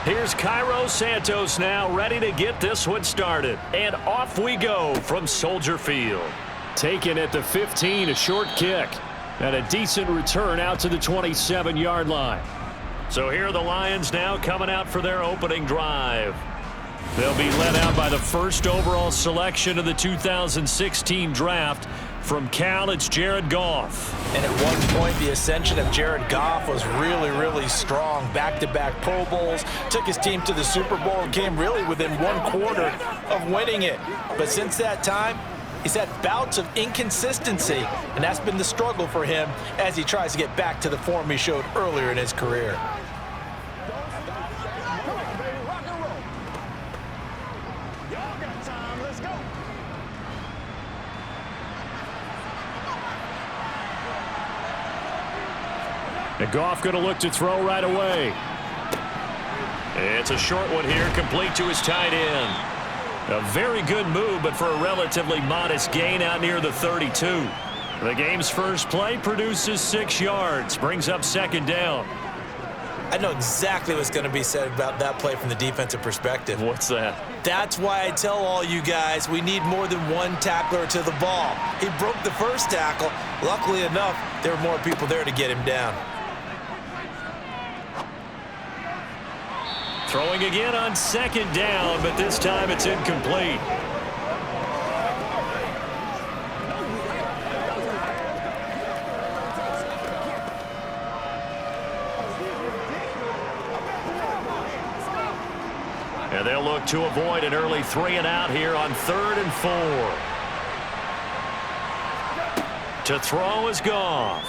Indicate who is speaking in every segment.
Speaker 1: Here's Cairo Santos now ready to get this one started. And off we go from Soldier Field. Taken at the 15, a short kick. And a decent return out to the 27-yard line. So here are the Lions now coming out for their opening drive. They'll be led out by the first overall selection of the 2016 draft. From Cal, it's Jared Goff.
Speaker 2: And at one point, the ascension of Jared Goff was really, really strong. Back-to-back Pro Bowls, took his team to the Super Bowl, and came really within one quarter of winning it. But since that time, he's had bouts of inconsistency, and that's been the struggle for him as he tries to get back to the form he showed earlier in his career.
Speaker 1: And Goff going to look to throw right away. It's a short one here, complete to his tight end. A very good move, but for a relatively modest gain out near the 32. The game's first play produces 6 yards, brings up second down.
Speaker 2: I know exactly what's going to be said about that play from the defensive perspective.
Speaker 1: What's that?
Speaker 2: That's why I tell all you guys we need more than one tackler to the ball. He broke the first tackle. Luckily enough, there were more people there to get him down.
Speaker 1: Throwing again on second down, but this time it's incomplete. And they'll look to avoid an early 3-and-out here on 3rd and 4. To throw is Goff.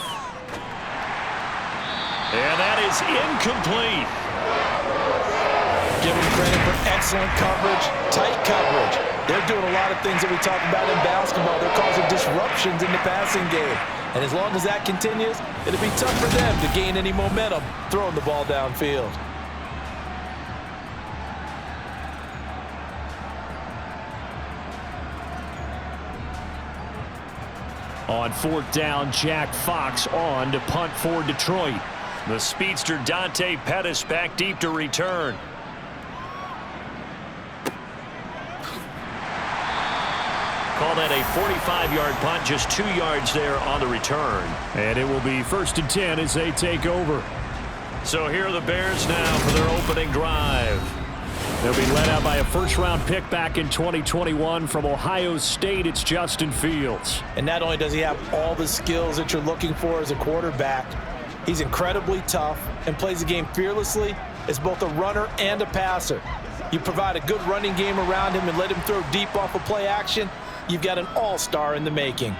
Speaker 1: And that is incomplete.
Speaker 2: Give them credit for excellent coverage, tight coverage. They're doing a lot of things that we talk about in basketball. They're causing disruptions in the passing game. And as long as that continues, it'll be tough for them to gain any momentum throwing the ball downfield.
Speaker 1: On 4th down, Jack Fox on to punt for Detroit. The speedster Dante Pettis back deep to return. Call that a 45-yard punt, just 2 yards there on the return. And it will be 1st and 10 as they take over. So here are the Bears now for their opening drive. They'll be led out by a first-round pick back in 2021 from Ohio State. It's Justin Fields.
Speaker 2: And not only does he have all the skills that you're looking for as a quarterback, he's incredibly tough and plays the game fearlessly as both a runner and a passer. You provide a good running game around him and let him throw deep off of play action, you've got an all-star in the making.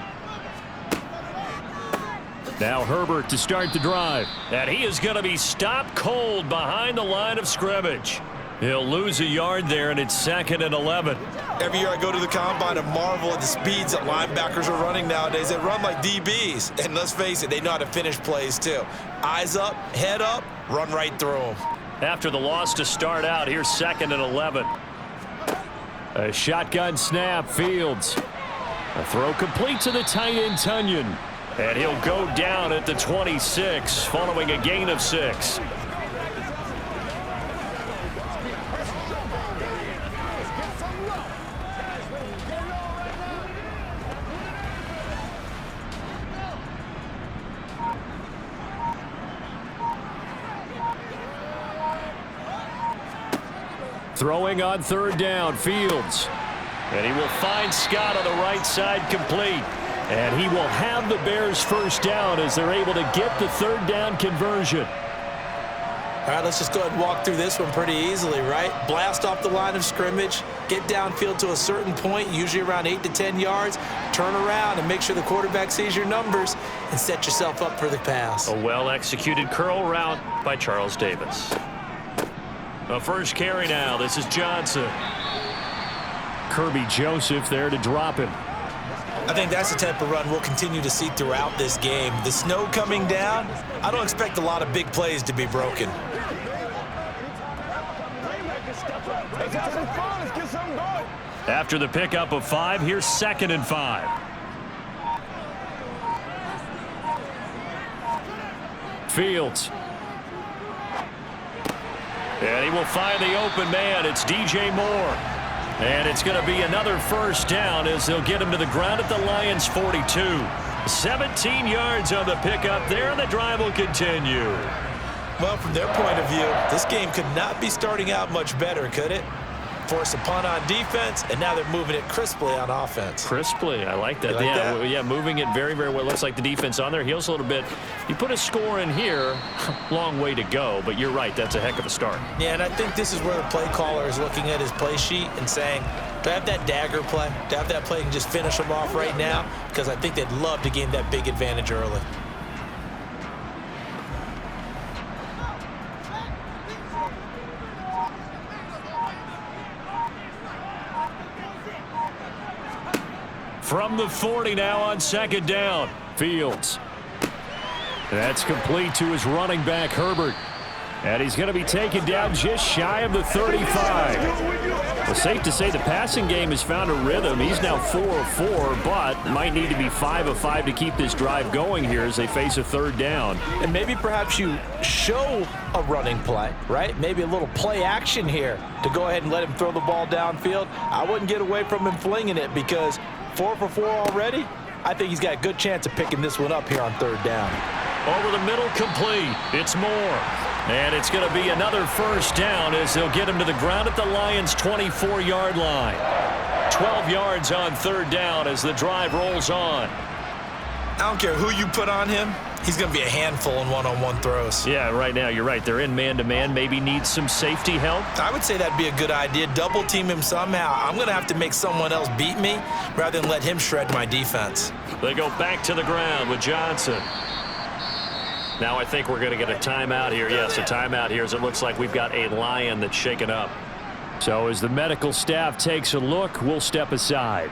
Speaker 1: Now Herbert to start the drive. And he is going to be stopped cold behind the line of scrimmage. He'll lose a yard there, and it's 2nd and 11.
Speaker 2: Every year I go to the combine and marvel at the speeds that linebackers are running nowadays. They run like DBs. And let's face it, they know how to finish plays too. Eyes up, head up, run right through them.
Speaker 1: After the loss to start out, here's 2nd and 11. A shotgun snap, Fields. A throw complete to the tight end, Tunyon. And he'll go down at the 26, following a gain of 6. Throwing on 3rd down, Fields. And he will find Scott on the right side, complete. And he will have the Bears first down as they're able to get the 3rd down conversion.
Speaker 2: All right, let's just go ahead and walk through this one pretty easily, right? Blast off the line of scrimmage, get downfield to a certain point, usually around 8 to 10 yards, turn around and make sure the quarterback sees your numbers and set yourself up for the pass.
Speaker 1: A well-executed curl route by Charles Davis. A first carry now. This is Johnson. Kirby Joseph there to drop him.
Speaker 2: I think that's the type of run we'll continue to see throughout this game. The snow coming down, I don't expect a lot of big plays to be broken.
Speaker 1: After the pickup of 5, here's 2nd and 5. And he will find the open man. It's DJ Moore. And it's going to be another first down as they'll get him to the ground at the Lions' 42. 17 yards on the pickup there, and the drive will continue.
Speaker 2: Well, from their point of view, this game could not be starting out much better, could it? Force a punt on defense, and now they're moving it crisply on offense.
Speaker 1: Crisply, I like that. Yeah, moving it very, very well. Looks like the defense on their heels a little bit. You put a score in here, long way to go, but you're right, that's a heck of a start.
Speaker 2: Yeah, and I think this is where the play caller is looking at his play sheet and saying, do I have that dagger play? Do I have that play and just finish them off right now? Because I think they'd love to gain that big advantage early.
Speaker 1: From the 40 now on second down. Fields. That's complete to his running back, Herbert. And he's going to be taken down just shy of the 35. Well, safe to say the passing game has found a rhythm. He's now 4 of 4, but might need to be 5 of 5 to keep this drive going here as they face a third down.
Speaker 2: And maybe perhaps you show a running play, right? Maybe a little play action here to go ahead and let him throw the ball downfield. I wouldn't get away from him flinging it because 4 for 4 already. I think he's got a good chance of picking this one up here on third down.
Speaker 1: Over the middle, complete. It's Moore. And it's going to be another first down as they'll get him to the ground at the Lions' 24-yard line. 12 yards on third down as the drive rolls on.
Speaker 2: I don't care who you put on him. He's going to be a handful in one-on-one throws.
Speaker 1: Yeah, right now, you're right. They're in man-to-man. Maybe needs some safety help.
Speaker 2: I would say that'd be a good idea. Double team him somehow. I'm going to have to make someone else beat me rather than let him shred my defense.
Speaker 1: They go back to the ground with Johnson. Now I think we're going to get a timeout here. Yes, a timeout here as it looks like we've got a Lion that's shaken up. So as the medical staff takes a look, we'll step aside.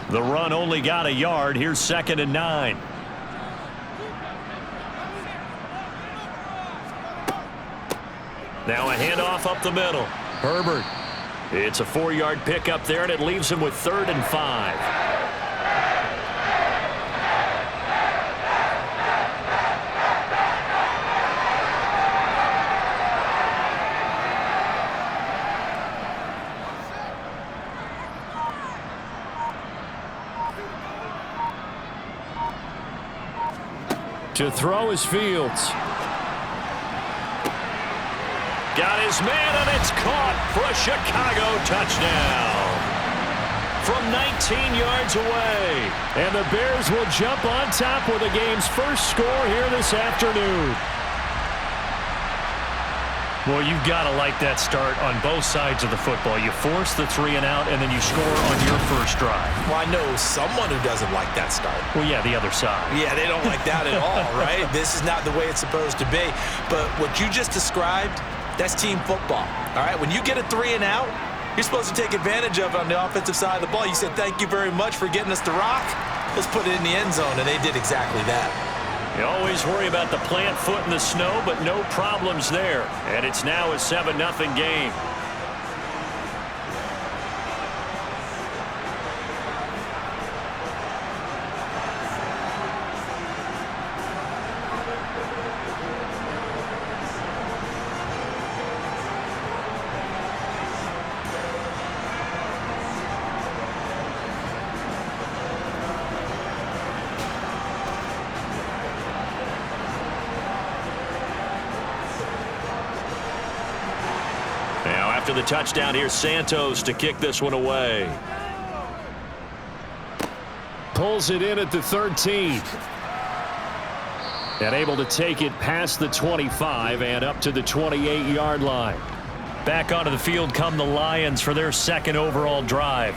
Speaker 1: The run only got a yard. Here's 2nd and 9. Now a handoff up the middle. Herbert. It's a 4-yard pickup there, and it leaves him with 3rd and 5. To throw is Fields. Got his man, and it's caught for a Chicago touchdown. From 19 yards away. And the Bears will jump on top with the game's first score here this afternoon. Well, you've got to like that start on both sides of the football. You force the 3 and out, and then you score on your first drive.
Speaker 2: Well, I know someone who doesn't like that start.
Speaker 1: Well, yeah, the other side.
Speaker 2: Yeah, they don't like that at all, right? This is not the way it's supposed to be. But what you just described, that's team football, all right? When you get a 3 and out, you're supposed to take advantage of it on the offensive side of the ball. You said, thank you very much for getting us the rock. Let's put it in the end zone, and they did exactly that.
Speaker 1: You always worry about the plant foot in the snow, but no problems there. And it's now a 7-0 game. After the touchdown, here's Santos to kick this one away. Pulls it in at the 13. And able to take it past the 25 and up to the 28-yard line. Back onto the field come the Lions for their 2nd overall drive.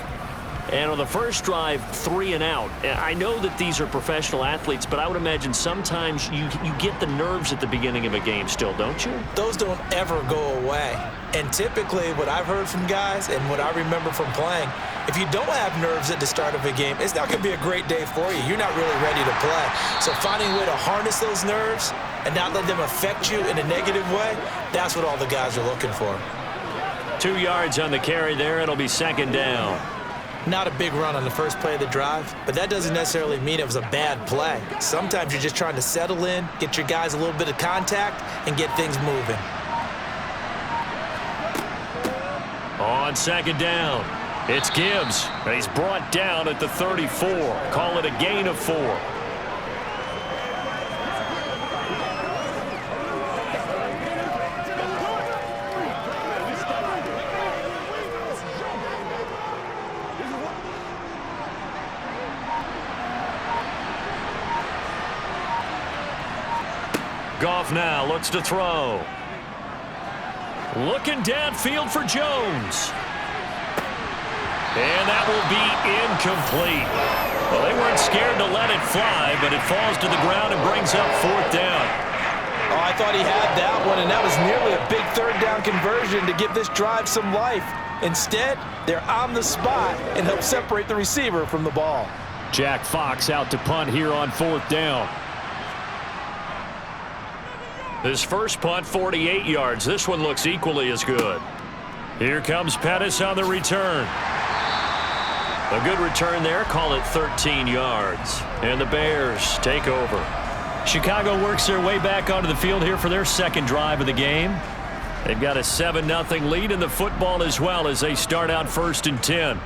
Speaker 1: And on the first drive, 3 and out. I know that these are professional athletes, but I would imagine sometimes you get the nerves at the beginning of a game still, don't you?
Speaker 2: Those don't ever go away. And typically what I've heard from guys and what I remember from playing, if you don't have nerves at the start of a game, it's not going to be a great day for you. You're not really ready to play. So finding a way to harness those nerves and not let them affect you in a negative way, that's what all the guys are looking for.
Speaker 1: 2 yards on the carry there. It'll be second down.
Speaker 2: Not a big run on the first play of the drive, but that doesn't necessarily mean it was a bad play. Sometimes you're just trying to settle in, get your guys a little bit of contact, and get things moving.
Speaker 1: On second down, it's Gibbs. He's brought down at the 34. Call it a gain of 4. Goff now looks to throw. Looking downfield for Jones. And that will be incomplete. Well, they weren't scared to let it fly, but it falls to the ground and brings up 4th down.
Speaker 2: Oh, I thought he had that one, and that was nearly a big 3rd down conversion to give this drive some life. Instead, they're on the spot and help separate the receiver from the ball.
Speaker 1: Jack Fox out to punt here on 4th down. His first punt, 48 yards. This one looks equally as good. Here comes Pettis on the return. A good return there. Call it 13 yards. And the Bears take over. Chicago works their way back onto the field here for their second drive of the game. They've got a 7-0 lead in the football as well as they start out 1st and 10.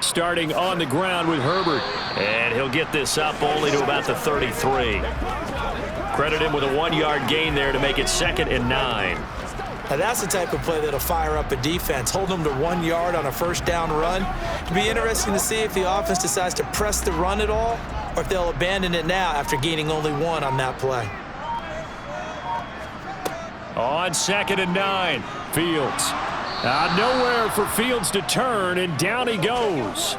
Speaker 1: Starting on the ground with Herbert. And he'll get this up only to about the 33. Credit him with a 1-yard gain there to make it 2nd and 9.
Speaker 2: Now that's the type of play that'll fire up a defense. Hold them to 1 yard on a 1st down run. It'll be interesting to see if the offense decides to press the run at all or if they'll abandon it now after gaining only 1 on that play.
Speaker 1: On 2nd and 9, Fields. Nowhere for Fields to turn, and down he goes.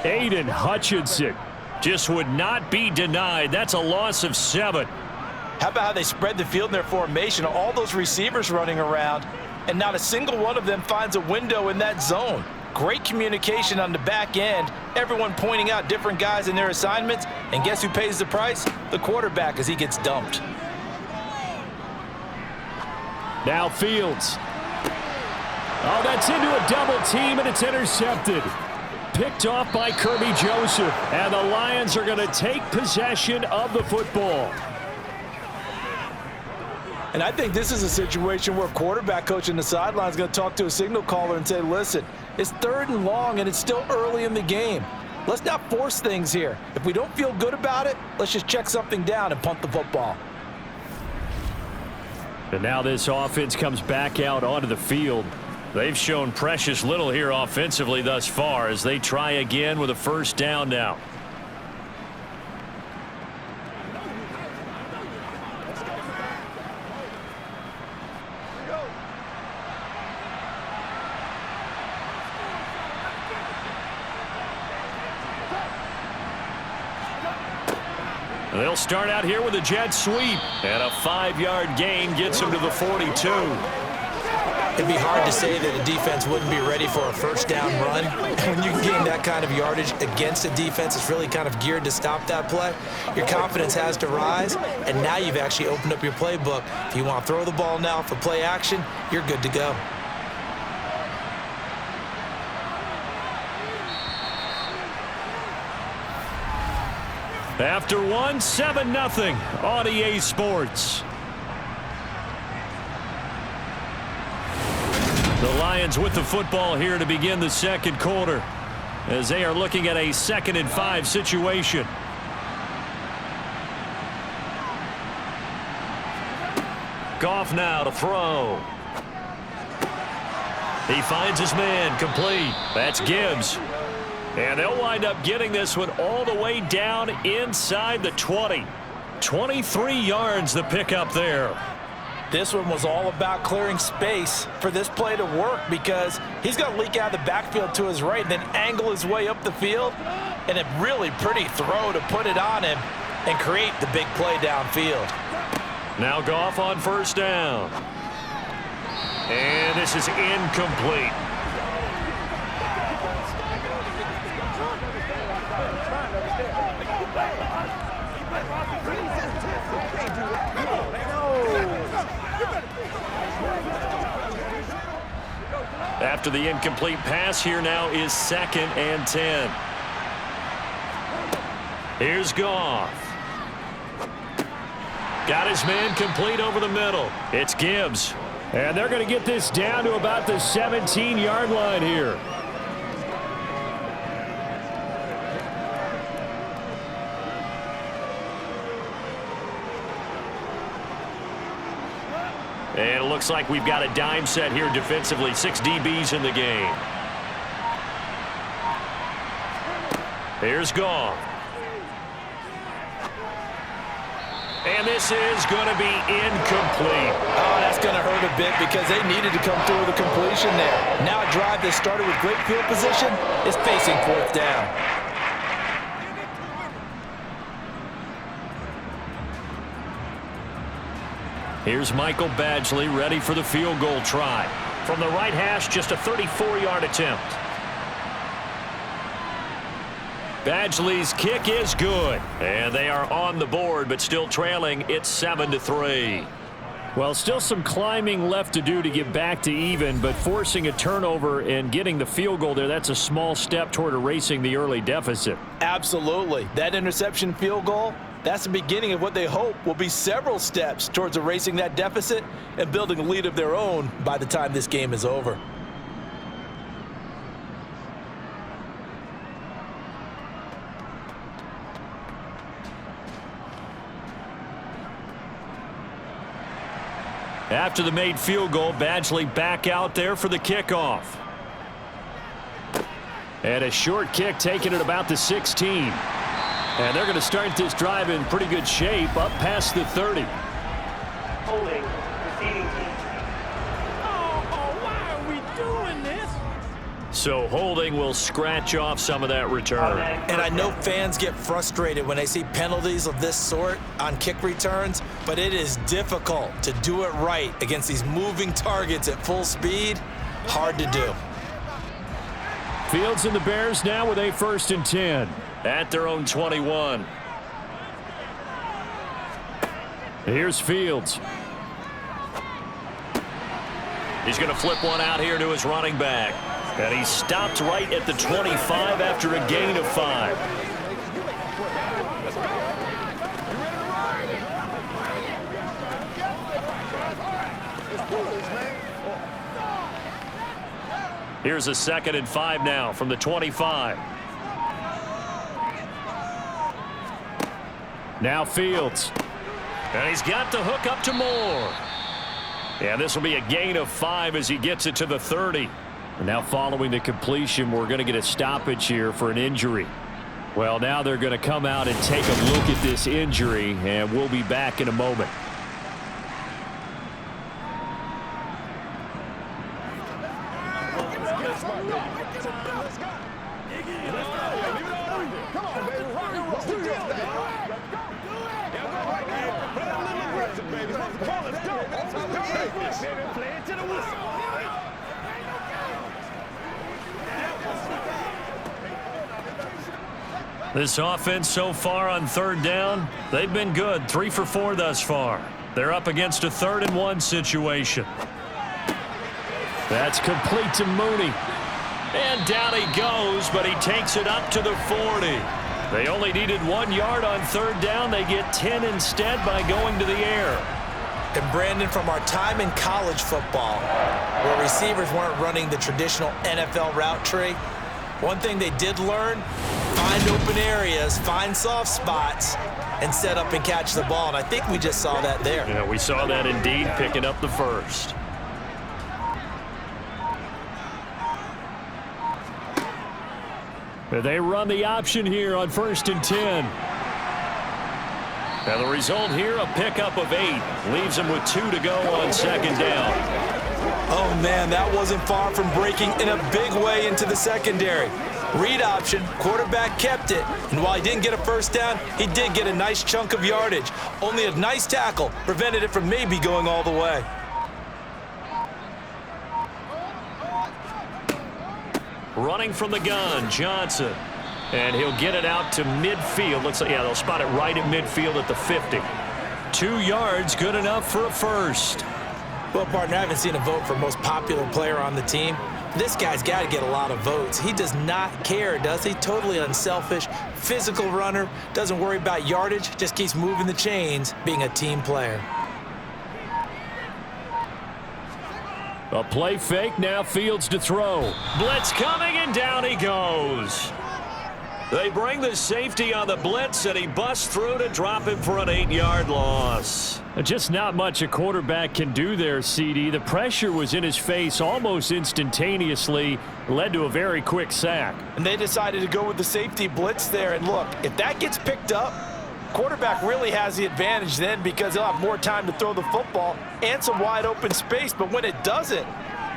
Speaker 1: Aiden Hutchinson just would not be denied. That's a loss of 7.
Speaker 2: How about how they spread the field in their formation? All those receivers running around, and not a single one of them finds a window in that zone. Great communication on the back end. Everyone pointing out different guys in their assignments, and guess who pays the price? The quarterback as he gets dumped.
Speaker 1: Now Fields. Oh, that's into a double team, and it's intercepted. Picked off by Kirby Joseph, and the Lions are going to take possession of the football.
Speaker 2: And I think this is a situation where quarterback coach in the sideline is going to talk to a signal caller and say, listen, it's 3rd and long, and it's still early in the game. Let's not force things here. If we don't feel good about it, let's just check something down and punt the football.
Speaker 1: And now this offense comes back out onto the field. They've shown precious little here offensively thus far as they try again with a 1st down now. They'll start out here with a jet sweep, and a 5-yard gain gets them to the 42.
Speaker 2: It'd be hard to say that a defense wouldn't be ready for a 1st down run. When you can gain that kind of yardage against a defense that's really kind of geared to stop that play, your confidence has to rise, and now you've actually opened up your playbook. If you want to throw the ball now for play action, you're good to go.
Speaker 1: After one, 7-0 on EA Sports. The Lions with the football here to begin the 2nd quarter as they are looking at a 2nd and 5 situation. Goff now to throw. He finds his man, complete. That's Gibbs. And they'll wind up getting this one all the way down inside the 20. 23 yards the pickup there.
Speaker 2: This one was all about clearing space for this play to work because he's going to leak out of the backfield to his right and then angle his way up the field. And a really pretty throw to put it on him and create the big play downfield.
Speaker 1: Now Goff on first down. And this is incomplete. After the incomplete pass, here now is 2nd and 10. Here's Goff. Got his man complete over the middle. It's Gibbs. And they're going to get this down to about the 17-yard line here. And it looks like we've got a dime set here defensively. 6 DBs in the game. Here's Goff. And this is going to be incomplete.
Speaker 2: Oh, that's going to hurt a bit because they needed to come through with a completion there. Now a drive that started with great field position is facing 4th down.
Speaker 1: Here's Michael Badgley ready for the field goal try. From the right hash, just a 34-yard attempt. Badgley's kick is good. And they are on the board, but still trailing. It's 7-3. Well, still some climbing left to do to get back to even, but forcing a turnover and getting the field goal there, that's a small step toward erasing the early deficit.
Speaker 2: Absolutely. That interception field goal, that's the beginning of what they hope will be several steps towards erasing that deficit and building a lead of their own by the time this game is over.
Speaker 1: After the made field goal, Badgley back out there for the kickoff. And a short kick taken at about the 16. And they're going to start this drive in pretty good shape up past the 30.
Speaker 3: Holding, receiving team.
Speaker 4: Oh, why are we doing this?
Speaker 1: So holding will scratch off some of that return.
Speaker 2: And I know fans get frustrated when they see penalties of this sort on kick returns, but it is difficult to do it right against these moving targets at full speed. Hard to do.
Speaker 1: Fields and the Bears now with a 1st and 10 at their own 21. Here's Fields. He's going to flip one out here to his running back. And he stopped right at the 25 after a gain of 5. Here's a 2nd and 5 now from the 25. Now Fields. And he's got the hook up to Moore. Yeah, this will be a gain of 5 as he gets it to the 30. And now following the completion, we're going to get a stoppage here for an injury. Well, now they're going to come out and take a look at this injury, and we'll be back in a moment. This offense so far on 3rd down, they've been good. 3 for 4 thus far. They're up against a 3rd and 1 situation. That's complete to Mooney. And down he goes, but he takes it up to the 40. They only needed 1 yard on 3rd down. They get 10 instead by going to the air.
Speaker 2: And Brandon, from our time in college football, where receivers weren't running the traditional NFL route tree, one thing they did learn, find open areas, find soft spots, and set up and catch the ball. And I think we just saw that there.
Speaker 1: Yeah, we saw that indeed, picking up the 1st. They run the option here on 1st and 10. And the result here, a pickup of 8. Leaves him with 2 to go on second down.
Speaker 2: Oh, man, that wasn't far from breaking in a big way into the secondary. Read option, quarterback kept it, and while he didn't get a first down, he did get a nice chunk of yardage. Only a nice tackle prevented it from maybe going all the way.
Speaker 1: Running from the gun, Johnson. And he'll get it out to midfield. Looks like, yeah, they'll spot it right at midfield at the 50. 2 yards, good enough for a first.
Speaker 2: Well, partner, I haven't seen a vote for most popular player on the team. This guy's got to get a lot of votes. He does not care, does he? Totally unselfish, physical runner, doesn't worry about yardage, just keeps moving the chains, being a team player.
Speaker 1: A play fake, now Fields to throw. Blitz coming, and down he goes. They bring the safety on the blitz, and he busts through to drop him for an 8-yard loss. Just not much a quarterback can do there, CD. The pressure was in his face almost instantaneously, led to a very quick sack.
Speaker 2: And they decided to go with the safety blitz there. And look, if that gets picked up, quarterback really has the advantage then because he'll have more time to throw the football and some wide open space. But when it doesn't,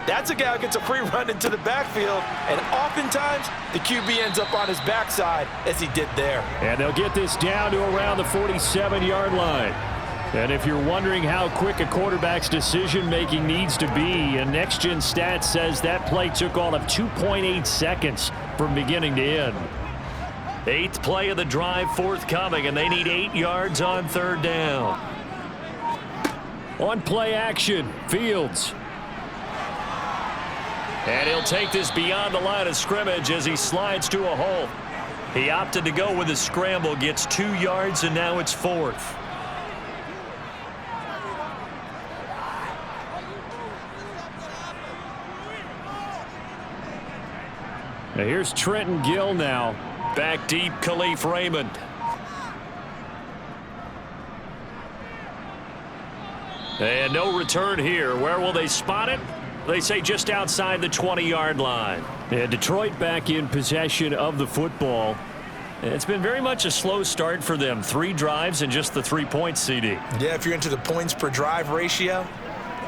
Speaker 2: that's a guy who gets a free run into the backfield, and oftentimes the QB ends up on his backside as he did there.
Speaker 1: And they'll get this down to around the 47-yard line. And if you're wondering how quick a quarterback's decision-making needs to be, a next-gen stat says that play took all of 2.8 seconds from beginning to end. 8th play of the drive forthcoming, and they need 8 yards on third down. On play action, Fields. And he'll take this beyond the line of scrimmage as he slides to a hole. He opted to go with a scramble, gets 2 yards, and now it's 4th. Now here's Trenton Gill now. Back deep, Khalif Raymond. And no return here. Where will they spot it? They say just outside the 20-yard line. And Detroit back in possession of the football. It's been very much a slow start for them. 3 drives and just the 3 points, CD.
Speaker 2: Yeah, if you're into the points per drive ratio,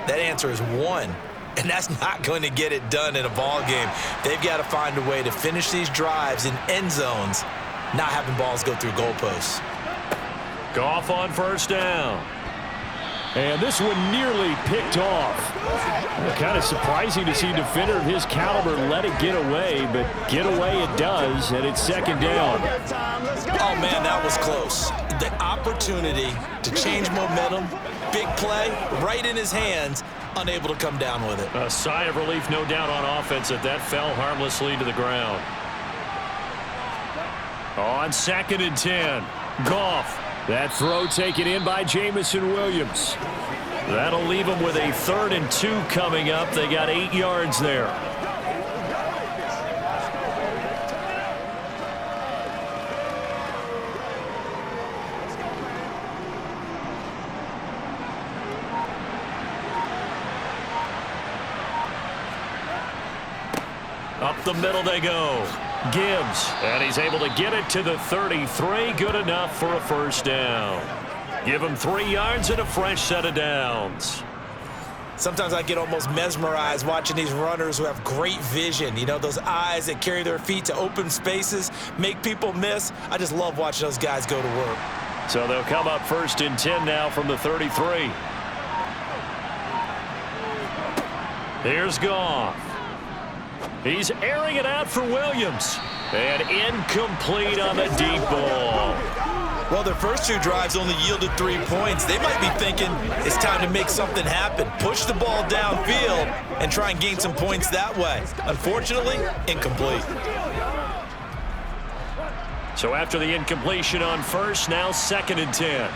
Speaker 2: that answer is 1. And that's not going to get it done in a ball game. They've got to find a way to finish these drives in end zones, not having balls go through goalposts.
Speaker 1: Goff on first down. And this one nearly picked off. Kind of surprising to see a defender of his caliber let it get away, but get away it does, and it's second down.
Speaker 2: Oh, man, that was close. The opportunity to change momentum, big play, right in his hands, unable to come down with it.
Speaker 1: A sigh of relief, no doubt, on offense that fell harmlessly to the ground. On 2nd and 10, Goff. That throw taken in by Jamison Williams. That'll leave them with a 3rd and 2 coming up. They got 8 yards there. Up the middle they go. Gibbs, and he's able to get it to the 33. Good enough for a first down. Give him 3 yards and a fresh set of downs.
Speaker 2: Sometimes I get almost mesmerized watching these runners who have great vision. You know, those eyes that carry their feet to open spaces, make people miss. I just love watching those guys go to work.
Speaker 1: So they'll come up 1st and 10 now from the 33. Here's Goff. He's airing it out for Williams. And incomplete on the deep ball.
Speaker 2: Well, their first 2 drives only yielded 3 points. They might be thinking it's time to make something happen. Push the ball downfield and try and gain some points that way. Unfortunately, incomplete.
Speaker 1: So after the incompletion on first, now 2nd and 10.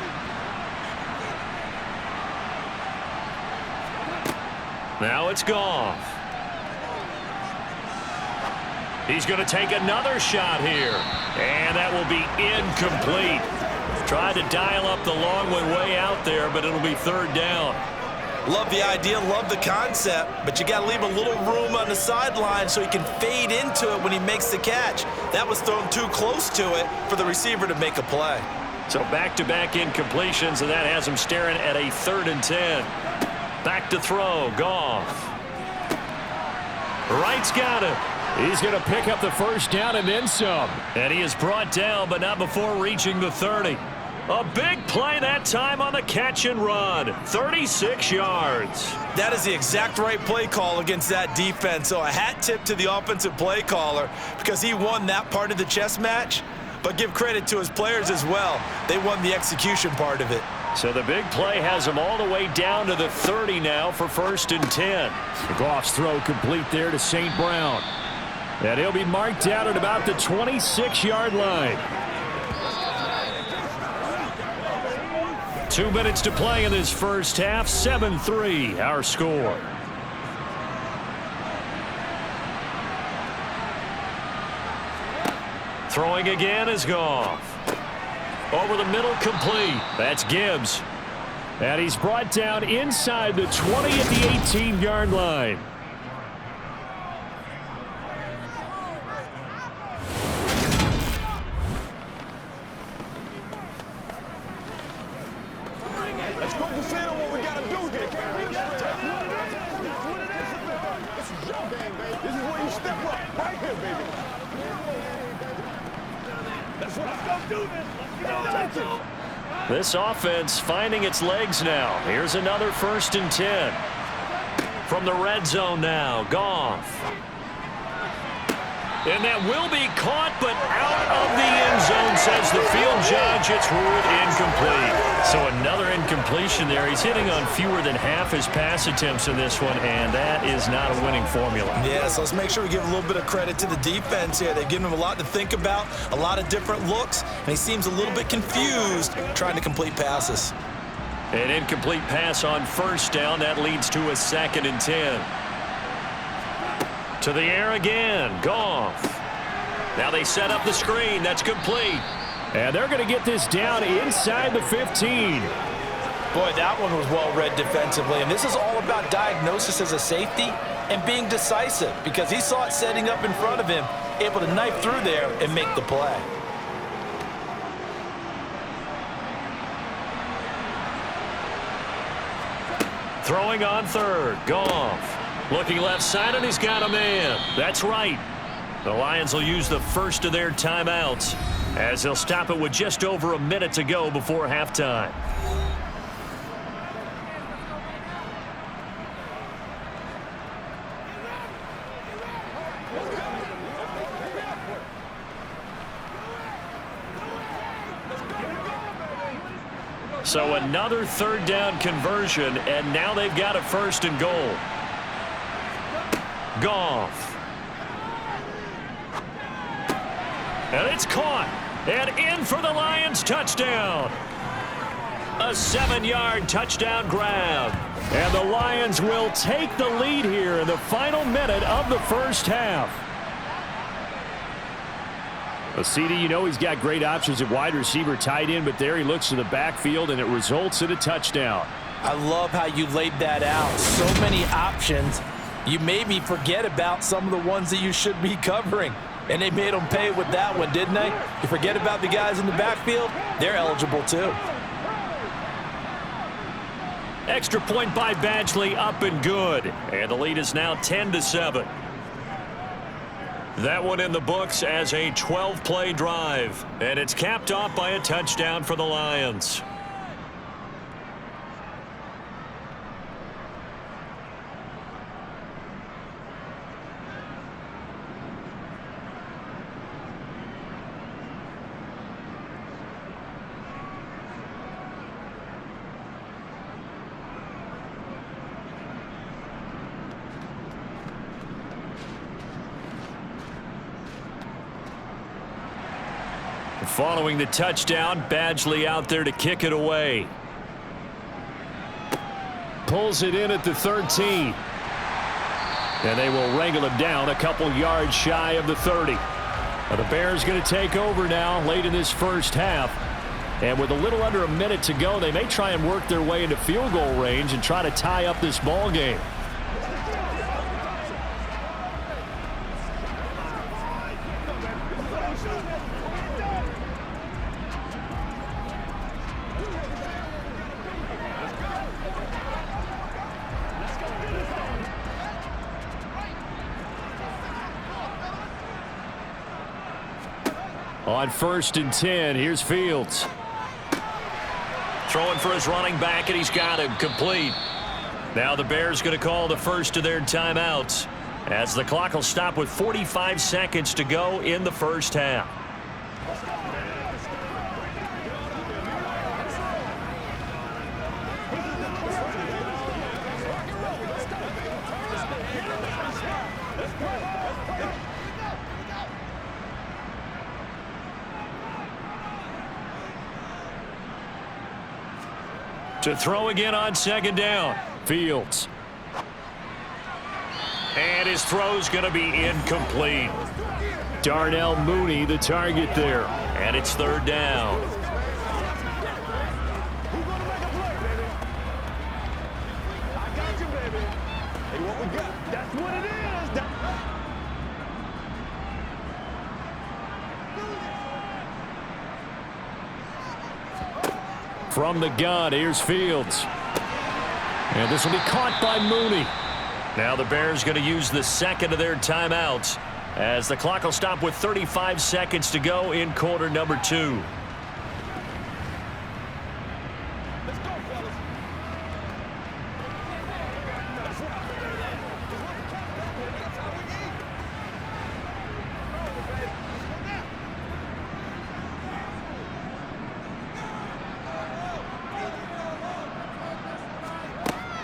Speaker 1: Now it's Goff. He's going to take another shot here. And that will be incomplete. Tried to dial up the long one way out there, but it'll be 3rd down.
Speaker 2: Love the idea, love the concept, but you got to leave a little room on the sideline so he can fade into it when he makes the catch. That was thrown too close to it for the receiver to make a play.
Speaker 1: So back-to-back incompletions, and that has him staring at a 3rd and 10. Back to throw, Goff. Wright's got it. He's going to pick up the first down and then some. And he is brought down, but not before reaching the 30. A big play that time on the catch and run. 36 yards.
Speaker 2: That is the exact right play call against that defense. So a hat tip to the offensive play caller because he won that part of the chess match. But give credit to his players as well. They won the execution part of it.
Speaker 1: So the big play has him all the way down to the 30 now for 1st and 10. Goff's throw complete there to St. Brown. And he'll be marked out at about the 26-yard line. 2 minutes to play in this first half. 7-3 our score. Throwing again is Goff. Over the middle, complete. That's Gibbs. And he's brought down inside the 20 at the 18-yard line.
Speaker 5: Let's focus in on what we got to do here. This is your game, baby. This is where you step up. Right here, baby. That's what I'm going to do, man.
Speaker 1: This offense finding its legs now. Here's another 1st and 10. From the red zone now, Goff. And that will be caught, but out of the end zone, says the field judge. It's ruled incomplete. So another incompletion there. He's hitting on fewer than half his pass attempts in this one, and that is not a winning formula.
Speaker 2: Yeah, so let's make sure we give a little bit of credit to the defense here. They've given him a lot to think about, a lot of different looks, and he seems a little bit confused trying to complete passes.
Speaker 1: An incomplete pass on 1st down. That leads to a 2nd and 10. To the air again, Goff. Now they set up the screen. That's complete. And they're going to get this down inside the 15.
Speaker 2: Boy, that one was well read defensively. And this is all about diagnosis as a safety and being decisive because he saw it setting up in front of him, able to knife through there and make the play.
Speaker 1: Throwing on 3rd, Goff. Looking left side, and he's got a man. That's right. The Lions will use the first of their timeouts as they'll stop it with just over a minute to go before halftime. So another 3rd down conversion, and now they've got a 1st and goal. Goff. And it's caught. And in for the Lions touchdown. A 7-yard touchdown grab. And the Lions will take the lead here in the final minute of the first half. Well, CD, you know he's got great options at wide receiver, tight end, but there he looks to the backfield, and it results in a touchdown.
Speaker 2: I love how you laid that out. So many options. You maybe forget about some of the ones that you should be covering. And they made them pay with that one, didn't they? You forget about the guys in the backfield, they're eligible too.
Speaker 1: Extra point by Badgley, up and good. And the lead is now 10-7. That one in the books as a 12-play drive. And it's capped off by a touchdown for the Lions. Following the touchdown, Badgley out there to kick it away. Pulls it in at the 13. And they will wrangle him down a couple yards shy of the 30. Now the Bears going to take over now late in this first half. And with a little under a minute to go, they may try and work their way into field goal range and try to tie up this ball game. On 1st and 10, here's Fields. Throwing for his running back, and he's got him complete. Now the Bears going to call the first of their timeouts as the clock will stop with 45 seconds to go in the first half. To throw again on 2nd down, Fields. And his throw's going to be incomplete. Darnell Mooney, the target there. And it's 3rd down.
Speaker 5: I got you, baby. Hey, what we got? That's what it is.
Speaker 1: From the gun, here's Fields. And this will be caught by Mooney. Now the Bears going to use the second of their timeouts as the clock will stop with 35 seconds to go in quarter number 2.
Speaker 5: Let's go, fellas.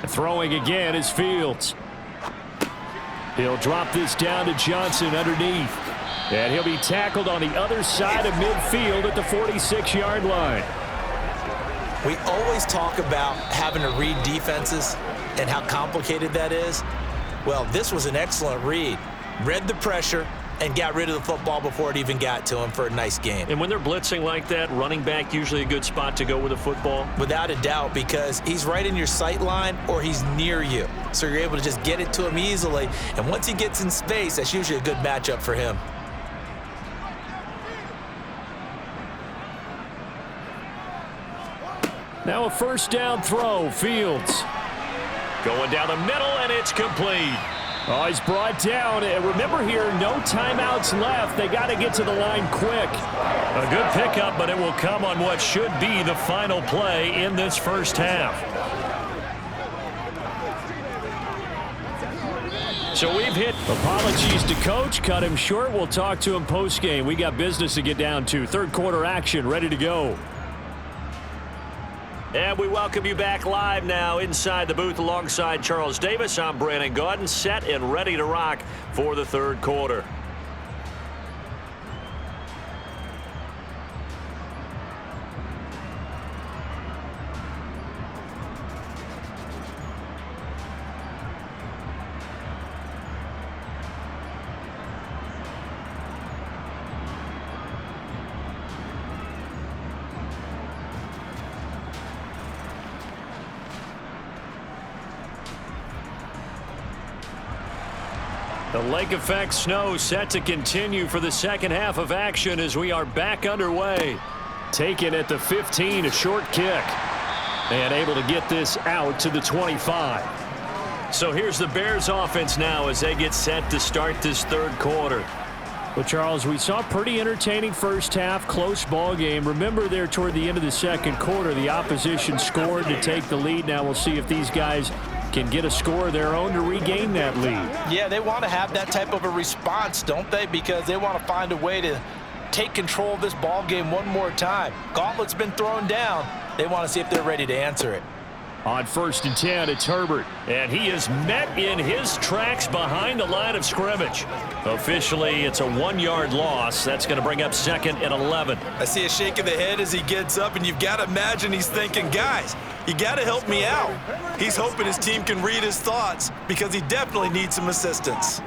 Speaker 1: Throwing again is Fields. He'll drop this down to Johnson underneath. And he'll be tackled on the other side of midfield at the 46-yard line.
Speaker 2: We always talk about having to read defenses and how complicated that is. Well, this was an excellent read. Read the pressure and got rid of the football before it even got to him for a nice gain.
Speaker 1: And when they're blitzing like that, running back usually a good spot to go with the football?
Speaker 2: Without a doubt, because he's right in your sight line or he's near you. So you're able to just get it to him easily. And once he gets in space, that's usually a good matchup for him.
Speaker 1: Now a 1st down throw, Fields. Going down the middle, and it's complete. Oh, he's brought down. And remember here, no timeouts left. They got to get to the line quick. A good pickup, but it will come on what should be the final play in this first half. So we've hit. Apologies to Coach. Cut him short. We'll talk to him post-game. We got business to get down to. 3rd quarter action ready to go. And we welcome you back live now inside the booth alongside Charles Davis. I'm Brandon Gaudin, set and ready to rock for the 3rd quarter. The lake effect snow set to continue for the second half of action as we are back underway. Taken at the 15, a short kick. And able to get this out to the 25. So here's the Bears offense now as they get set to start this 3rd quarter. Well, Charles, we saw a pretty entertaining first half, close ball game. Remember there toward the end of the 2nd quarter, the opposition scored to take the lead. Now we'll see if these guys can get a score of their own to regain that lead.
Speaker 2: Yeah, they want to have that type of a response, don't they? Because they want to find a way to take control of this ball game one more time. Gauntlet's been thrown down. They want to see if they're ready to answer it.
Speaker 1: On 1st and 10, it's Herbert. And he is met in his tracks behind the line of scrimmage. Officially, it's a 1-yard loss. That's going to bring up 2nd and 11.
Speaker 2: I see a shake of the head as he gets up, and you've got to imagine he's thinking, guys, you got to help me out. He's hoping his team can read his thoughts because he definitely needs some assistance.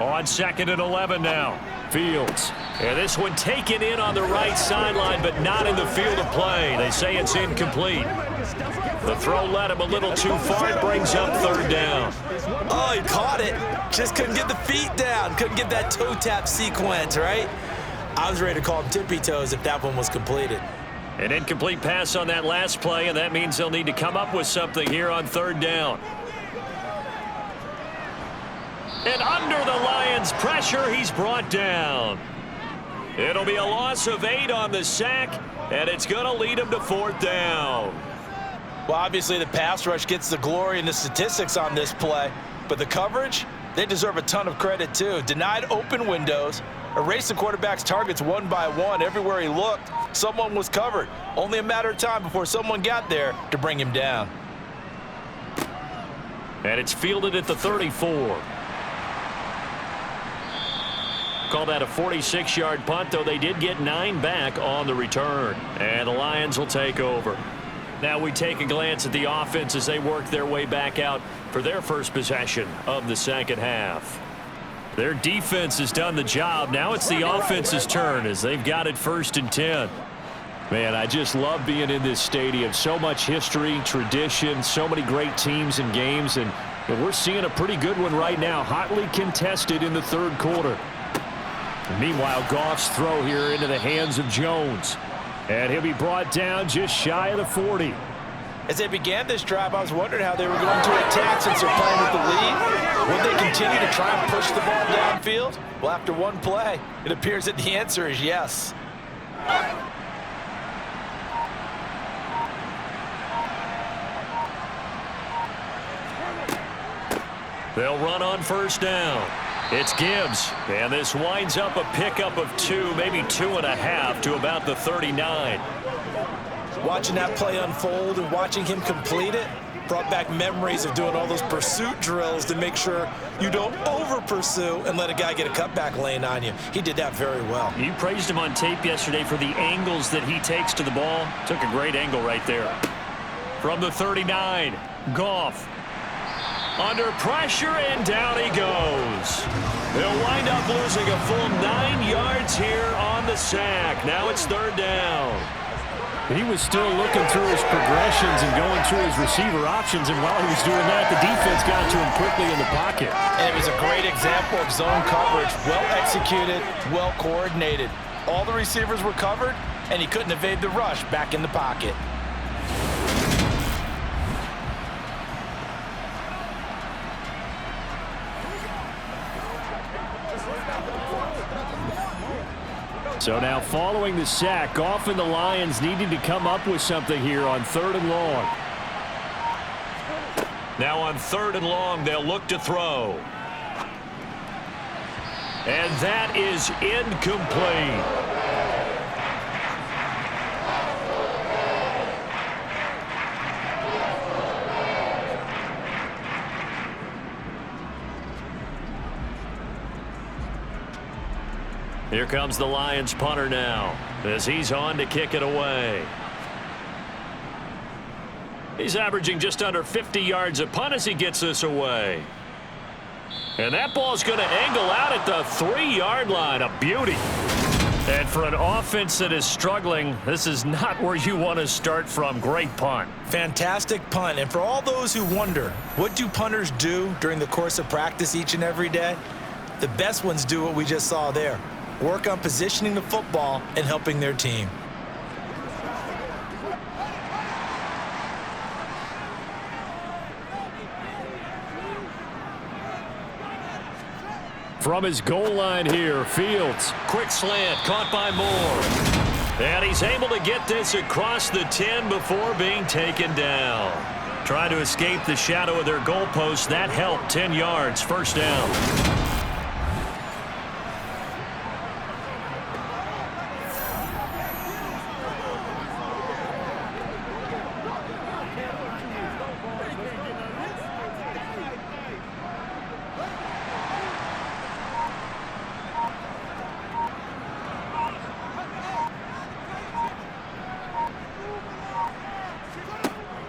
Speaker 1: On 2nd and 11 now, Fields. And this one taken in on the right sideline, but not in the field of play. They say it's incomplete. The throw led him a little too far. It brings up 3rd down.
Speaker 2: Oh, he caught it. Just couldn't get the feet down. Couldn't get that toe tap sequence, right? I was ready to call him tippy toes if that one was completed.
Speaker 1: An incomplete pass on that last play, and that means they'll need to come up with something here on 3rd down. And under the Lions' pressure, he's brought down. It'll be a loss of 8 on the sack, and it's going to lead him to 4th down.
Speaker 2: Well, obviously the pass rush gets the glory and the statistics on this play, but the coverage, they deserve a ton of credit too. Denied open windows, erased the quarterback's targets one by one. Everywhere he looked, someone was covered. Only a matter of time before someone got there to bring him down.
Speaker 1: And it's fielded at the 34. Call that a 46-yard punt, though they did get 9 back on the return. And the Lions will take over. Now we take a glance at the offense as they work their way back out for their first possession of the second half. Their defense has done the job. Now it's the offense's turn as they've got it 1st and 10. Man, I just love being in this stadium. So much history, tradition, so many great teams and games, and we're seeing a pretty good one right now, hotly contested in the 3rd quarter. Meanwhile, Goff's throw here into the hands of Jones. And he'll be brought down just shy of the 40.
Speaker 2: As they began this drive, I was wondering how they were going to attack since they're playing with the lead. Would they continue to try and push the ball downfield? Well, after one play, it appears that the answer is yes.
Speaker 1: They'll run on 1st down. It's Gibbs, and this winds up a pickup of 2, maybe 2.5 to about the 39.
Speaker 2: Watching that play unfold and watching him complete it brought back memories of doing all those pursuit drills to make sure you don't over-pursue and let a guy get a cutback lane on you. He did that very well.
Speaker 1: You praised him on tape yesterday for the angles that he takes to the ball. Took a great angle right there. From the 39, Goff. Under pressure, and down he goes. They'll wind up losing a full 9 yards here on the sack. Now it's 3rd down.
Speaker 4: He was still looking through his progressions and going through his receiver options, and while he was doing that, the defense got to him quickly in the pocket.
Speaker 2: And it was a great example of zone coverage. Well executed, well coordinated. All the receivers were covered, and he couldn't evade the rush back in the pocket.
Speaker 1: So now following the sack, Goff and the Lions needing to come up with something here on 3rd and long. Now on 3rd and long, they'll look to throw. And that is incomplete. Here comes the Lions punter now as he's on to kick it away. He's averaging just under 50 yards a punt as he gets this away. And that ball's going to angle out at the 3-yard line. A beauty. And for an offense that is struggling, this is not where you want to start from. Great punt.
Speaker 2: Fantastic punt. And for all those who wonder, what do punters do during the course of practice each and every day? The best ones do what we just saw there. Work on positioning the football and helping their team.
Speaker 1: From his goal line here, Fields. Quick slant, caught by Moore. And he's able to get this across the 10 before being taken down. Trying to escape the shadow of their goalpost. That helped. 10 yards, 1st down.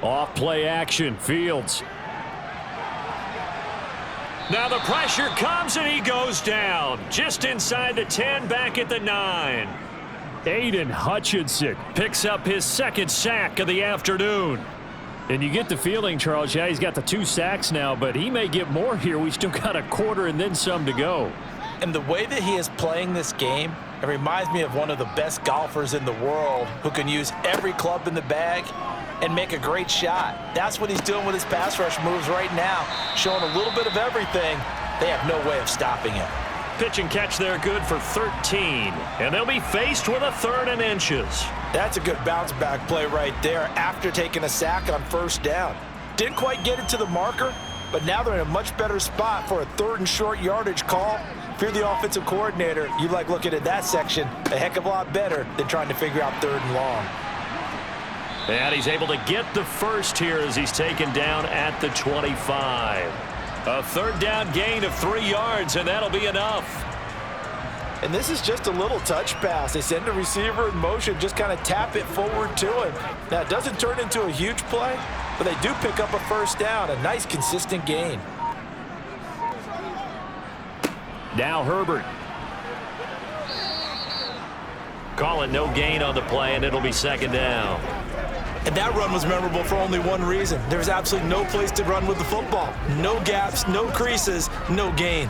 Speaker 1: Off play action, Fields. Now the pressure comes and he goes down. Just inside the 10, back at the 9. Aiden Hutchinson picks up his 2nd sack of the afternoon. And you get the feeling, Charles, yeah, he's got the 2 sacks now, but he may get more here. We still got a quarter and then some to go.
Speaker 2: And the way that he is playing this game, it reminds me of one of the best golfers in the world who can use every club in the bag and make a great shot. That's what he's doing with his pass rush moves right now, showing a little bit of everything They have no way of stopping him.
Speaker 1: Pitch and catch there good for 13. And they'll be faced with a 3rd and inches.
Speaker 2: That's a good bounce-back play right there after taking a sack on 1st down. Didn't quite get it to the marker, but now they're in a much better spot for a 3rd and short yardage call. If you're the offensive coordinator, you like looking at that section a heck of a lot better than trying to figure out 3rd and long.
Speaker 1: And he's able to get the first here as he's taken down at the 25. A 3rd down gain of 3 yards, and that'll be enough.
Speaker 2: And this is just a little touch pass. They send the receiver in motion, just kind of tap it forward to him. Now, it doesn't turn into a huge play, but they do pick up a 1st down, a nice, consistent gain.
Speaker 1: Now Herbert. Call it no gain on the play, and it'll be 2nd down.
Speaker 2: And that run was memorable for only one reason. There's absolutely no place to run with the football. No gaps, no creases, no gain.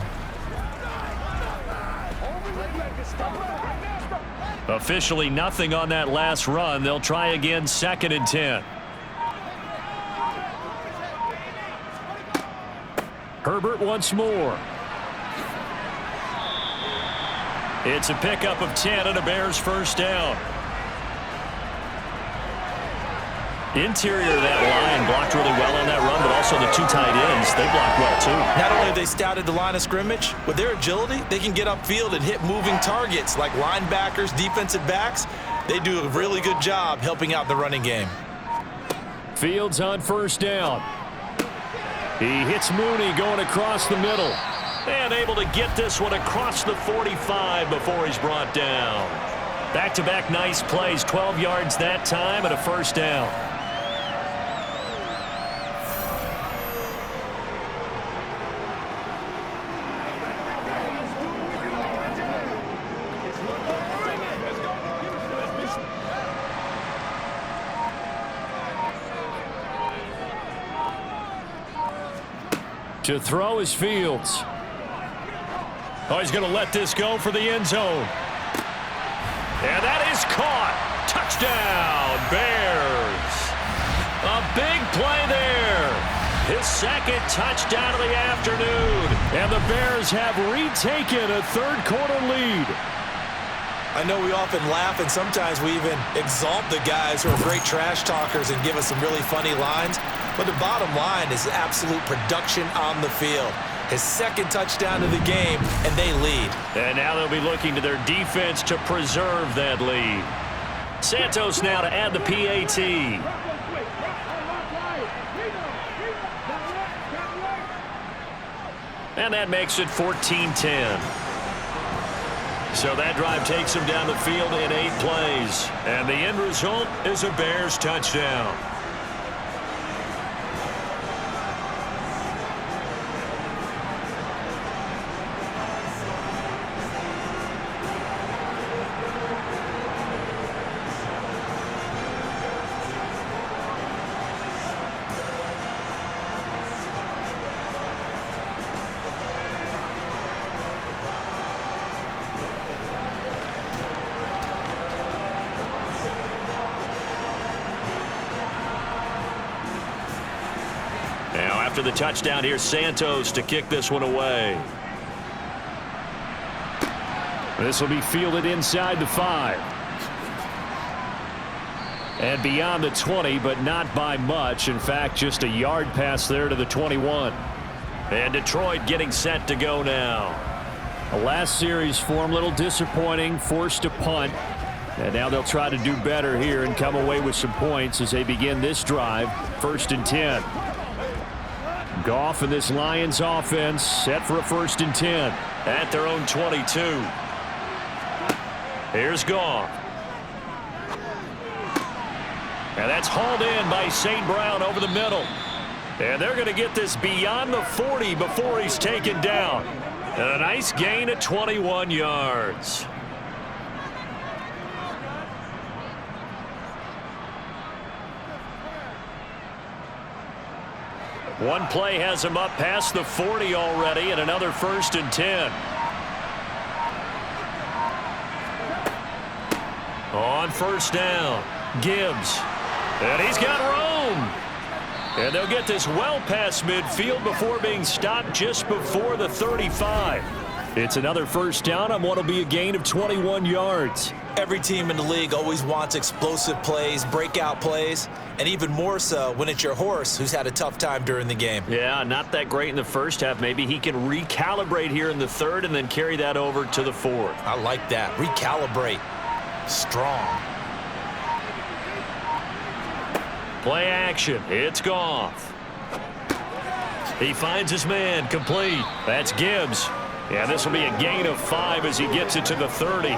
Speaker 1: Officially nothing on that last run. They'll try again 2nd and 10. Herbert once more. It's a pickup of 10 and a Bears 1st down. Interior of that line blocked really well on that run, but also the 2 tight ends, they blocked well too.
Speaker 2: Not only have they scouted the line of scrimmage, with their agility, they can get upfield and hit moving targets like linebackers, defensive backs. They do a really good job helping out the running game.
Speaker 1: Fields on 1st down. He hits Mooney going across the middle. And able to get this one across the 45 before he's brought down. Back-to-back nice plays, 12 yards that time and a 1st down. To throw is Fields. Oh, he's going to let this go for the end zone. And that is caught. Touchdown, Bears. A big play there. His 2nd touchdown of the afternoon. And the Bears have retaken a 3rd quarter lead.
Speaker 2: I know we often laugh and sometimes we even exalt the guys who are great trash talkers and give us some really funny lines. But the bottom line is absolute production on the field. His 2nd touchdown of the game, and they lead.
Speaker 1: And now they'll be looking to their defense to preserve that lead. Santos now to add the PAT. And that makes it 14-10. So that drive takes him down the field in 8 plays. And the end result is a Bears touchdown. After the touchdown, here's Santos to kick this one away. This will be fielded inside the 5. And beyond the 20, but not by much. In fact, just a yard pass there to the 21. And Detroit getting set to go now. The last series form a little disappointing, forced to punt. And now they'll try to do better here and come away with some points as they begin this drive. 1st and 10. Goff and this Lions offense set for a 1st and 10 at their own 22. Here's Goff. And that's hauled in by St. Brown over the middle. And they're going to get this beyond the 40 before he's taken down. And a nice gain at 21 yards. One play has him up past the 40 already, and another 1st and 10. On 1st down, Gibbs. And he's got room. And they'll get this well past midfield before being stopped just before the 35. It's another first down on what will be a gain of 21 yards.
Speaker 2: Every team in the league always wants explosive plays, breakout plays, and even more so when it's your horse who's had a tough time during the game.
Speaker 1: Yeah, not that great in the first half. Maybe he can recalibrate here in the third and then carry that over to the fourth.
Speaker 2: I like that. Recalibrate. Strong.
Speaker 1: Play action. It's Goff. He finds his man complete. That's Gibbs. Yeah, this will be a gain of 5 as he gets it to the 30.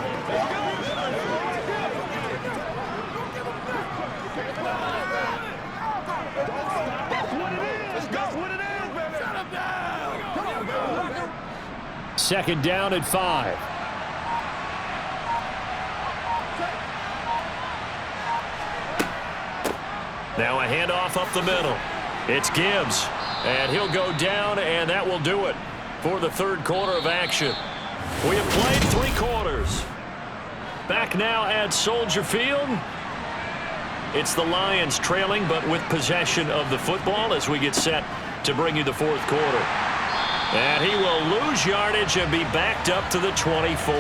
Speaker 1: Second down at 5. Now a handoff up the middle. It's Gibbs, and he'll go down, and that will do it for the third quarter of action. We have played 3 quarters. Back now at Soldier Field. It's the Lions trailing, but with possession of the football as we get set to bring you the fourth quarter. And he will lose yardage and be backed up to the 24.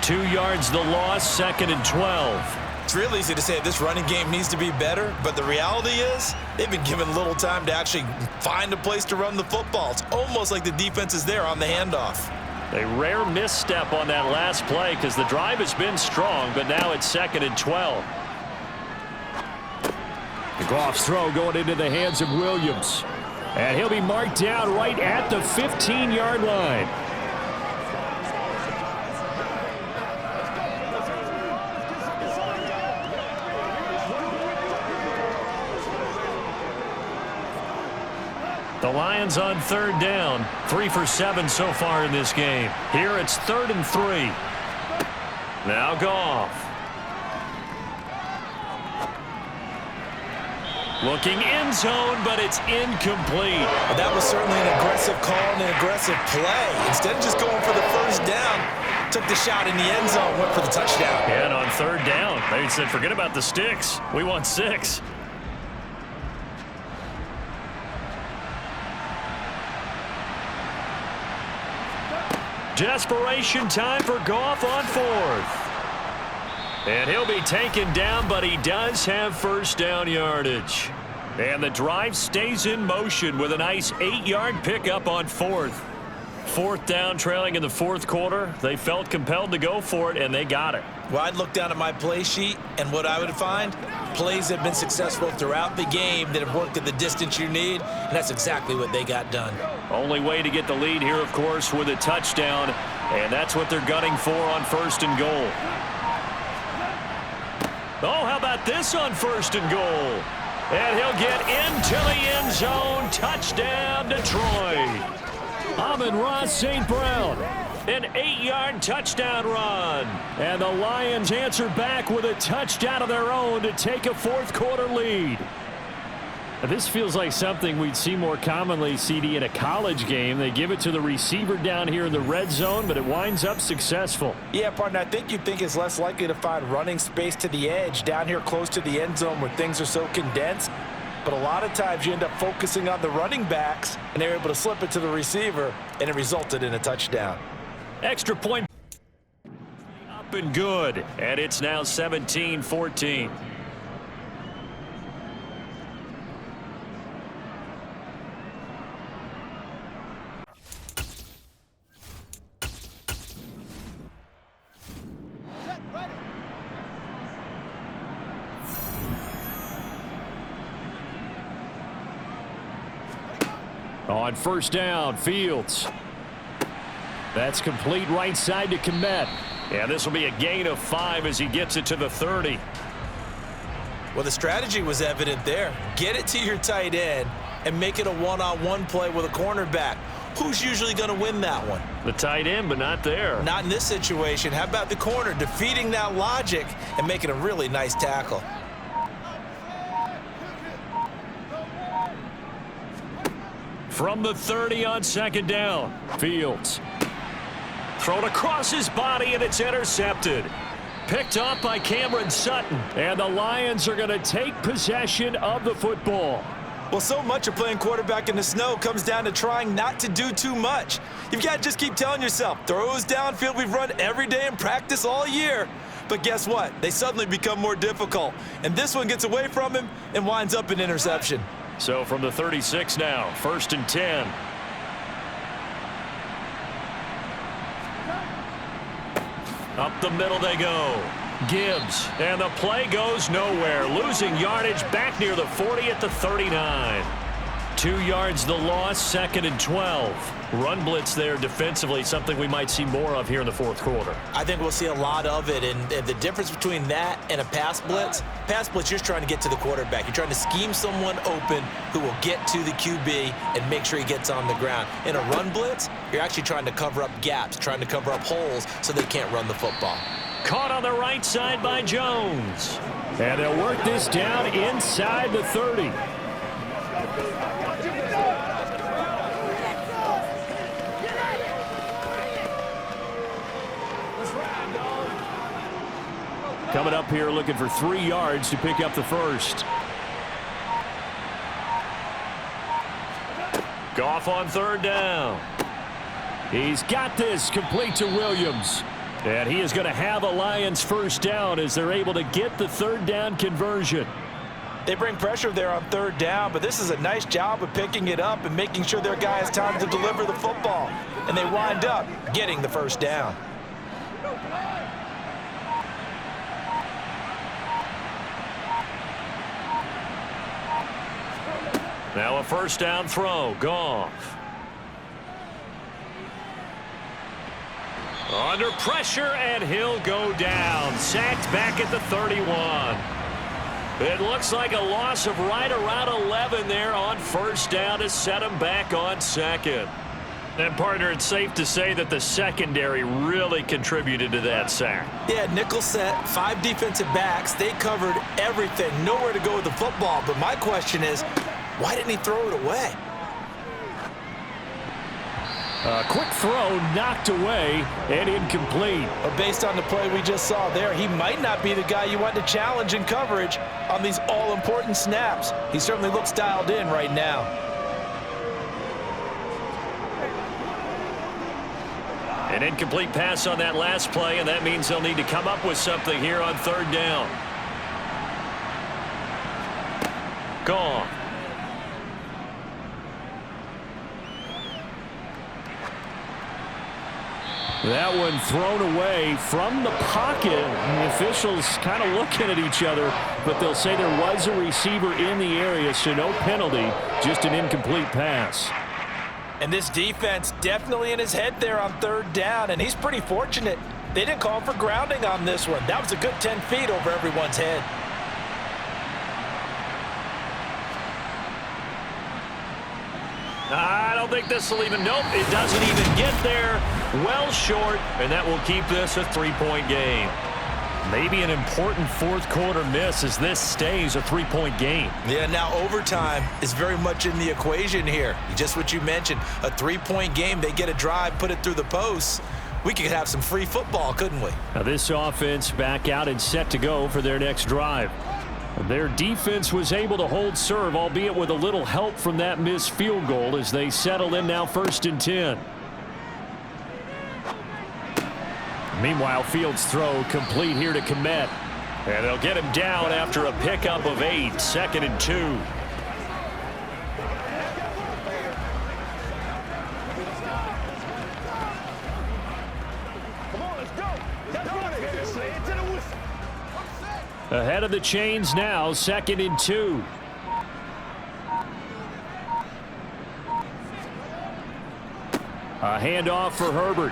Speaker 1: 2 yards the loss, second and 12.
Speaker 2: It's real easy to say this running game needs to be better, but the reality is they've been given little time to actually find a place to run the football. It's almost like the defense is there on the handoff.
Speaker 1: A rare misstep on that last play because the drive has been strong, but now it's second and 12. The Goff's throw going into the hands of Williams. And he'll be marked down right at the 15-yard line. The Lions on third down. 3 for 7 so far in this game. Here it's 3rd and 3. Now Goff. Looking end zone, but it's incomplete.
Speaker 2: Well, that was certainly an aggressive call and an aggressive play. Instead of just going for the first down, took the shot in the end zone, went for the touchdown.
Speaker 1: And on third down, they said, forget about the sticks. We want 6. Desperation time for Goff on 4th. And he'll be taken down, but he does have first down yardage. And the drive stays in motion with a nice 8-yard pickup on 4th. 4th down, trailing in the fourth quarter. They felt compelled to go for it, and they got it.
Speaker 2: Well, I'd look down at my play sheet, and what I would find, plays that have been successful throughout the game that have worked at the distance you need, and that's exactly what they got done.
Speaker 1: Only way to get the lead here, of course, with a touchdown, and that's what they're gunning for on 1st and goal. Oh, how about this on 1st and goal? And he'll get into the end zone. Touchdown, Detroit. Amon-Ra St. Brown. An 8-yard touchdown run. And the Lions answer back with a touchdown of their own to take a fourth quarter lead. This feels like something we'd see more commonly, CD, in a college game. They give it to the receiver down here in the red zone, but it winds up successful.
Speaker 2: Yeah, partner, I think you'd think it's less likely to find running space to the edge down here close to the end zone where things are so condensed. But a lot of times you end up focusing on the running backs, and they're able to slip it to the receiver, and it resulted in a touchdown.
Speaker 1: Extra point. Up and good. And it's now 17-14. On first down, Fields. That's complete right side to Kmet. And this will be a gain of 5 as he gets it to the 30.
Speaker 2: Well, the strategy was evident there. Get it to your tight end and make it a one-on-one play with a cornerback. Who's usually going to win that one?
Speaker 1: The tight end, but not there.
Speaker 2: Not in this situation. How about the corner defeating that logic and making a really nice tackle?
Speaker 1: From the 30 on second down, Fields. Thrown across his body, and it's intercepted. Picked up by Cameron Sutton. And the Lions are going to take possession of the football.
Speaker 2: Well, so much of playing quarterback in the snow comes down to trying not to do too much. You've got to just keep telling yourself, throws downfield we've run every day in practice all year. But guess what? They suddenly become more difficult. And this one gets away from him and winds up an interception.
Speaker 1: So from the 36 now, 1st and 10. Up the middle they go. Gibbs, and the play goes nowhere. Losing yardage back near the 40 at the 39. 2 yards the loss, 2nd and 12. Run blitz there defensively, something we might see more of here in the 4th quarter.
Speaker 2: I think we'll see a lot of it, and the difference between that and a pass blitz, you're just trying to get to the quarterback. You're trying to scheme someone open who will get to the QB and make sure he gets on the ground. In a run blitz, you're actually trying to cover up gaps, trying to cover up holes so they can't run the football.
Speaker 1: Caught on the right side by Jones. And they'll work this down inside the 30. Coming up here looking for 3 yards to pick up the first. Goff on 3rd down. He's got this complete to Williams. And he is going to have a Lions 1st down as they're able to get the 3rd down conversion.
Speaker 2: They bring pressure there on 3rd down, but this is a nice job of picking it up and making sure their guy has time to deliver the football. And they wind up getting the 1st down.
Speaker 1: Now a 1st down throw. Goff. Under pressure, and he'll go down. Sacked back at the 31. It looks like a loss of right around 11 there on 1st down to set him back on 2nd. And, partner, it's safe to say that the secondary really contributed to that sack.
Speaker 2: Yeah, nickel set, 5 defensive backs. They covered everything. Nowhere to go with the football. But my question is, why didn't he throw it away?
Speaker 1: A quick throw knocked away and incomplete.
Speaker 2: But based on the play we just saw there, he might not be the guy you want to challenge in coverage on these all-important snaps. He certainly looks dialed in right now.
Speaker 1: An incomplete pass on that last play, and that means they'll need to come up with something here on 3rd down. Gone. That one thrown away from the pocket. And the officials kind of looking at each other, but they'll say there was a receiver in the area, so no penalty, just an incomplete pass.
Speaker 2: And this defense definitely in his head there on 3rd down, and he's pretty fortunate. They didn't call him for grounding on this one. That was a good 10 feet over everyone's head.
Speaker 1: I don't think this will even, nope, it doesn't even get there. Well short, and that will keep this a 3-point game. Maybe an important 4th quarter miss as this stays a 3-point game.
Speaker 2: Yeah, now overtime is very much in the equation here. Just what you mentioned, a 3-point game. They get a drive, put it through the posts. We could have some free football, couldn't we?
Speaker 1: Now this offense back out and set to go for their next drive. Their defense was able to hold serve, albeit with a little help from that missed field goal as they settle in now 1st and 10. Meanwhile, Fields' throw complete here to Kmet. And they'll get him down after a pickup of 8, 2nd and 2.
Speaker 5: Come on, let's go. Let's run it. Let's say it to the whistle.
Speaker 1: Ahead of the chains now, 2nd and 2. A handoff for Herbert.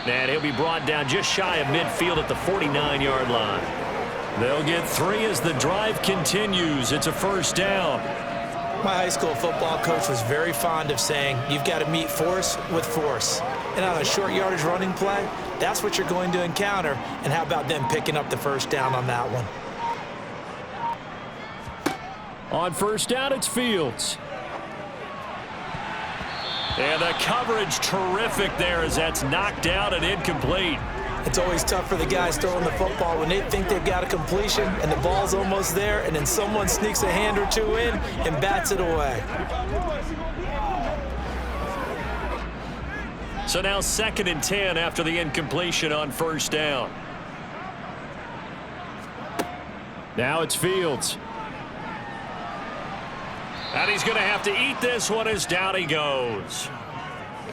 Speaker 1: And he'll be brought down just shy of midfield at the 49-yard line. They'll get 3 as the drive continues. It's a 1st down.
Speaker 2: My high school football coach was very fond of saying, you've got to meet force with force. And on a short yardage running play, that's what you're going to encounter. And how about them picking up the 1st down on that one?
Speaker 1: On 1st down, it's Fields. And the coverage terrific there as that's knocked down and incomplete.
Speaker 2: It's always tough for the guys throwing the football when they think they've got a completion and the ball's almost there, and then someone sneaks a hand or two in and bats it away.
Speaker 1: So now 2nd and 10 after the incompletion on 1st down.
Speaker 4: Now it's Fields.
Speaker 1: And he's going to have to eat this one as down he goes.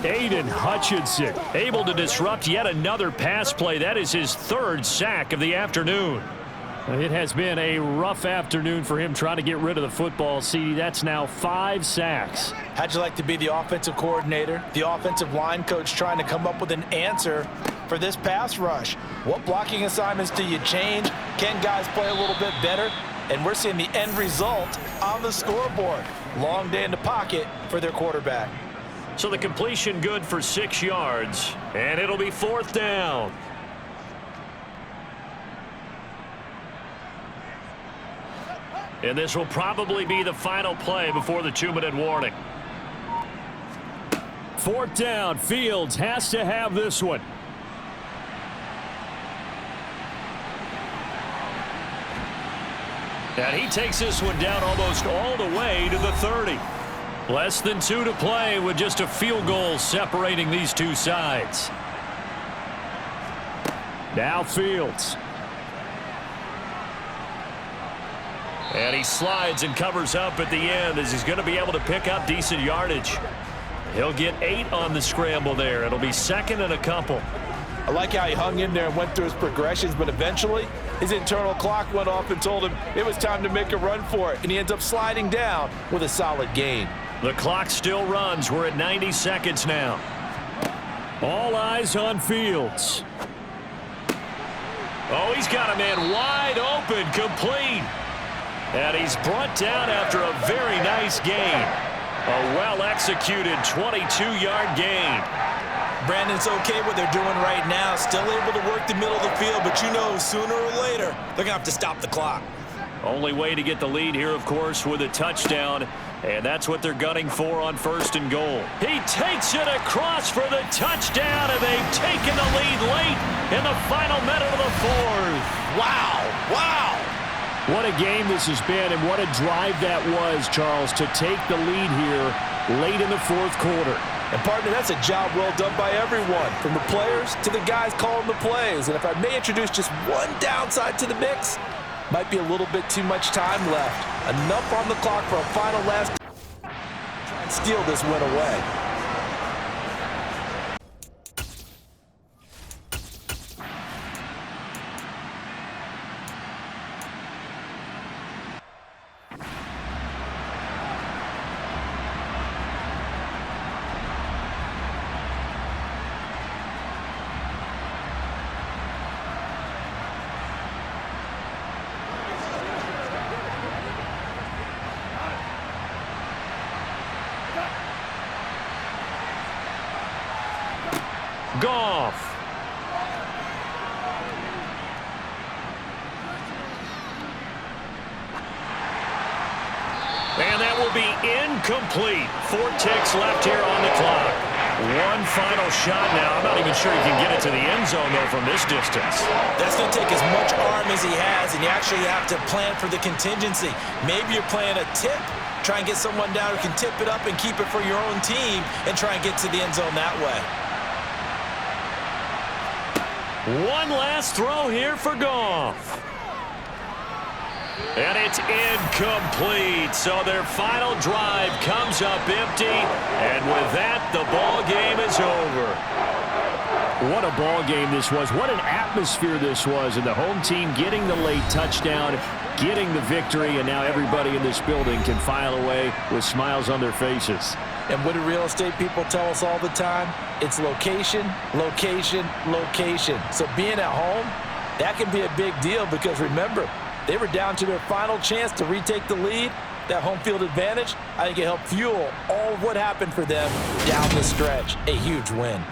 Speaker 4: Aiden Hutchinson
Speaker 1: Able to disrupt yet another pass play. That is his 3rd sack of the afternoon.
Speaker 4: It has been a rough afternoon for him trying to get rid of the football, CD. That's now 5 sacks.
Speaker 2: How'd you like to be the offensive coordinator, the offensive line coach trying to come up with an answer for this pass rush? What blocking assignments do you change? Can guys play a little bit better? And we're seeing the end result on the scoreboard. Long day in the pocket for their quarterback.
Speaker 1: So the completion good for 6 yards, and it'll be 4th down. And this will probably be the final play before the 2-minute warning.
Speaker 4: 4th down. Fields has to have this one.
Speaker 1: And he takes this one down almost all the way to the 30. Less than 2 to play with just a field goal separating these two sides.
Speaker 4: Now Fields.
Speaker 1: And he slides and covers up at the end as he's going to be able to pick up decent yardage. He'll get 8 on the scramble there. It'll be 2nd and a couple.
Speaker 2: I like how he hung in there and went through his progressions, but eventually his internal clock went off and told him it was time to make a run for it, and he ends up sliding down with a solid gain.
Speaker 1: The clock still runs. We're at 90 seconds now.
Speaker 4: All eyes on Fields.
Speaker 1: Oh, he's got a man wide open, complete. And he's brought down after a very nice gain. A well-executed 22-yard gain.
Speaker 2: Brandon, it's okay what they're doing right now. Still able to work the middle of the field, but you know sooner or later they're going to have to stop the clock.
Speaker 1: Only way to get the lead here, of course, with a touchdown. And that's what they're gunning for on 1st and goal. He takes it across for the touchdown, and they've taken the lead late in the final minute of the 4th.
Speaker 2: Wow, wow.
Speaker 4: What a game this has been, and what a drive that was, Charles, to take the lead here late in the 4th quarter.
Speaker 2: And, partner, that's a job well done by everyone, from the players to the guys calling the plays. And if I may introduce just one downside to the mix, might be a little bit too much time left. Enough on the clock for a final last. Try and steal this win away.
Speaker 1: Goff. And that will be incomplete. 4 ticks left here on the clock. One final shot now. I'm not even sure he can get it to the end zone, though, from this distance.
Speaker 2: That's going to take as much arm as he has, and you actually have to plan for the contingency. Maybe you're playing a tip. Try and get someone down who can tip it up and keep it for your own team and try and get to the end zone that way.
Speaker 1: One last throw here for Goff. And it's incomplete. So their final drive comes up empty. And with that, the ball game is over.
Speaker 4: What a ball game this was. What an atmosphere this was. And the home team getting the late touchdown, getting the victory, and now everybody in this building can file away with smiles on their faces.
Speaker 2: And what do real estate people tell us all the time? It's location, location, location. So being at home, that can be a big deal because remember, they were down to their final chance to retake the lead. That home field advantage, I think it helped fuel all of what happened for them down the stretch. A huge win.